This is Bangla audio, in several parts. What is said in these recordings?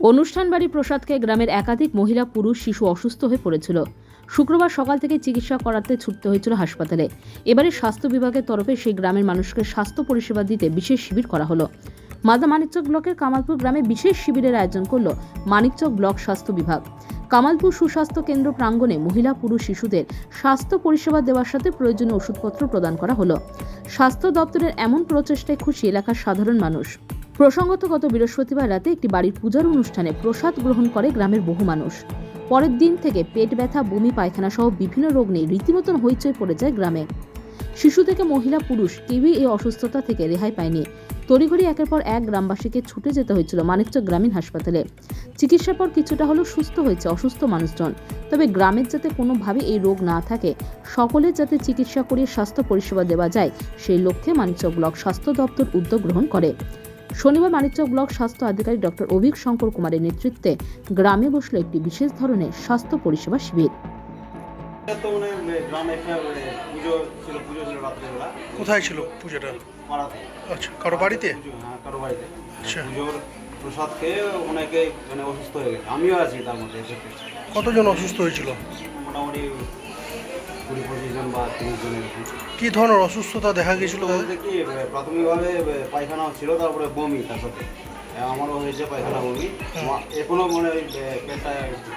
অনুষ্ঠান বাড়ি প্রসাদকে গ্রামের একাধিক মহিলা পুরুষ শিশু অসুস্থ হয়ে পড়েছিল। শুক্রবার সকাল থেকে চিকিৎসা করাতে ছুটতে হয়েছিল হাসপাতালে। এবারে স্বাস্থ্য বিভাগের তরফে সেই গ্রামের মানুষকে স্বাস্থ্য পরিষেবা দিতে বিশেষ শিবির করা হলো। মালদা মানিকচক ব্লকের কামালপুর গ্রামে বিশেষ শিবিরের আয়োজন করল মানিকচক ব্লক স্বাস্থ্য বিভাগ। কামালপুর সুস্বাস্থ্য কেন্দ্র প্রাঙ্গণে মহিলা পুরুষ শিশুদের স্বাস্থ্য পরিষেবা দেওয়ার সাথে প্রয়োজনীয় ওষুধপত্র প্রদান করা হলো। স্বাস্থ্য দপ্তরের এমন প্রচেষ্টায় খুশি এলাকার সাধারণ মানুষ। প্রসঙ্গত গত বৃহস্পতিবার রাতে একটি বাড়ির পূজার অনুষ্ঠানে প্রসাদ গ্রহণ করে গ্রামের বহু মানুষ। পরের দিন থেকে পেট ব্যথা, বমি, পায়খানা সহ বিভিন্ন রোগ নিয়ে রীতিমতন হইচই পড়ে যায় গ্রামে। শিশু থেকে মহিলা পুরুষ কেউই এই অসুস্থতা থেকে রেহাই পায়নি। তড়িঘড়ি একের পর এক গ্রামবাসীকে ছুটে যেতে হয়েছিল মানিকচক গ্রামীণ হাসপাতালে। চিকিৎসার পর কিছুটা হলেও সুস্থ হয়েছে অসুস্থ মানুষজন। তবে গ্রামের যাতে কোনোভাবে এই রোগ না থাকে, সকলের যাতে চিকিৎসা করিয়ে স্বাস্থ্য পরিষেবা দেওয়া যায়, সেই লক্ষ্যে মানিকচক ব্লক স্বাস্থ্য দপ্তর উদ্যোগ গ্রহণ করে। শনিবার মানিকচক ব্লক স্বাস্থ্য আধিকারিক ডক্টর অভিক শঙ্কর কুমারের নেতৃত্বে গ্রামে বসলো একটি বিশেষ ধরনের স্বাস্থ্য পরিষেবা শিবির। কোথায় ছিল পুজোটা? আচ্ছা, কারো বাড়িতে? কারো বাড়িতে। আচ্ছা, পুজোর প্রসাদ খেয়ে অনেকে অসুস্থ হয়ে গেছে, আমিও আছি তার মধ্যে। কতজন অসুস্থ হয়েছিল? মোটামুটি 20-25 জন বা 30 জন এরকম। কি ধরনের অসুস্থতা দেখা গেছিল? কি প্রাথমিকভাবে পায়খানা ছিল, তারপরে বমি, তার সাথে আমারও হয়েছে পায়খানা, বমি। এখনো ওই পেটটা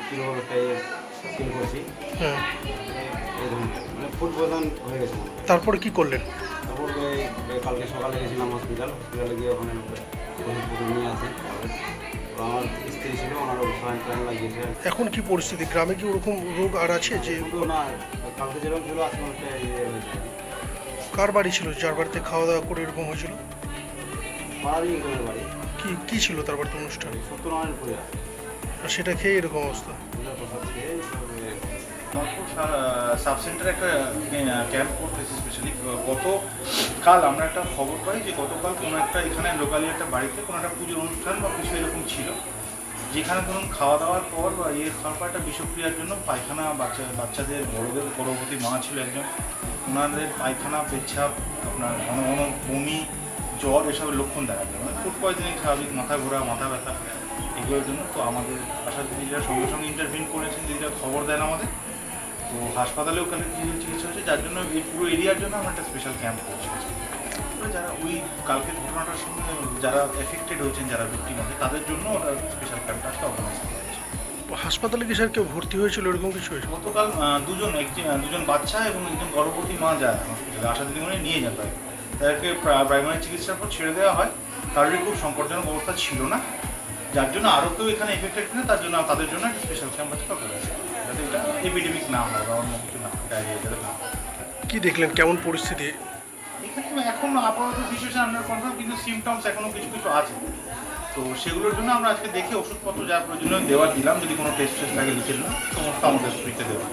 কীভাবে ফিল করছি, হ্যাঁ, ফুড পয়জন হয়ে গেছে। তারপরে কি করলেন? তারপর কালকে সকালে গেছিলাম হসপিটালে গিয়ে ওখানে ওষুধপত্র নিয়ে আসি। আমার স্ত্রী ছিল, ওনার সাইন লাগিয়েছে। এখন কি পরিস্থিতি? গ্রামে কি ওরকম রোগ আর আছে? যে না, কালকে যেরকম ছিল আজকে অনেকটা হয়েছে। কার বাড়ি ছিল যার বাড়িতে খাওয়া দাওয়া করে এরকম হয়েছিল? পাড়ারই একজনের বাড়ি। কি ছিল তার বাড়িতে অনুষ্ঠান? সত্যনারায়ণ পূজা। আর সেটা খেয়ে এরকম অবস্থা? প্রসাদ খেয়ে সাব সেন্টারে একটা ক্যাম্প করতেছি স্পেশালি। গতকাল আমরা একটা খবর পাই যে গতকাল কোনো একটা এখানে লোকালি একটা বাড়িতে কোনো একটা পুজোর অনুষ্ঠান বা কিছু এরকম ছিল, যেখানে ধরুন খাওয়া দাওয়ার পর বা খাওয়ার পর একটা বিষক্রিয়ার জন্য পায়খানা, বাচ্চাদের বড়োদের, গর্ভবতী মা ছিল একজন, ওনাদের পায়খানা, পেচ্ছাপ, আপনার ঘন ঘন বমি, জ্বর এসবের লক্ষণ দেখা যায়। মানে ফুড পয়জনিং, স্বাভাবিক মাথা ঘোরা, মাথা ব্যথা, এগুলোর জন্য তো আমাদের আশা দিদিরা সঙ্গে সঙ্গে ইন্টারভিন করেছেন, দিদিরা খবর দেন আমাদের। তো হাসপাতালে ওখানে চিকিৎসা হচ্ছে, যার জন্য এই পুরো এরিয়ার জন্য আমরা একটা স্পেশাল ক্যাম্প করছি। যারা ওই কালকের ঘটনাটার সঙ্গে যারা এফেক্টেড হয়েছেন, যারা ভিক্টিম আছে, তাদের জন্য ওরা স্পেশাল ক্যাম্পটা অর্গানাইজ করা হয়েছে। হাসপাতালে কি স্যার কেউ ভর্তি হয়েছিল এরকম কিছু হয়েছে? গতকাল দুজন বাচ্চা এবং একজন গর্ভবতী মা যায় হসপিটালে, আশা দিদিমণি নিয়ে যান তাই তাদেরকে প্রাইমারি চিকিৎসার পর ছেড়ে দেওয়া হয়। কারোরই খুব সংকটজনক অবস্থা ছিল না, যার জন্য আরও কেউ এখানে এফেক্টেড না, তার জন্য তাদের জন্য একটা স্পেশাল ক্যাম্প আছে করেছে, যাতে এটা এপিডেমিক না হয় বা অন্য কিছু না হয়, ডায়রিয়া যাতে না হয়। কি দেখলেন, কেমন পরিস্থিতি? এখানে এখন আপাতত সিচুয়েশন আন্ডার কন্ট্রোল, কিন্তু সিমটমস এখনও কিছু কিছু আছে। তো সেগুলোর জন্য আমরা আজকে দেখে ওষুধপত্র যা প্রয়োজনীয় দেওয়ার দিলাম, যদি কোনো টেস্ট থাকে লিখে দিলাম, সমস্ত আমাদের ফ্রিতে দেওয়া।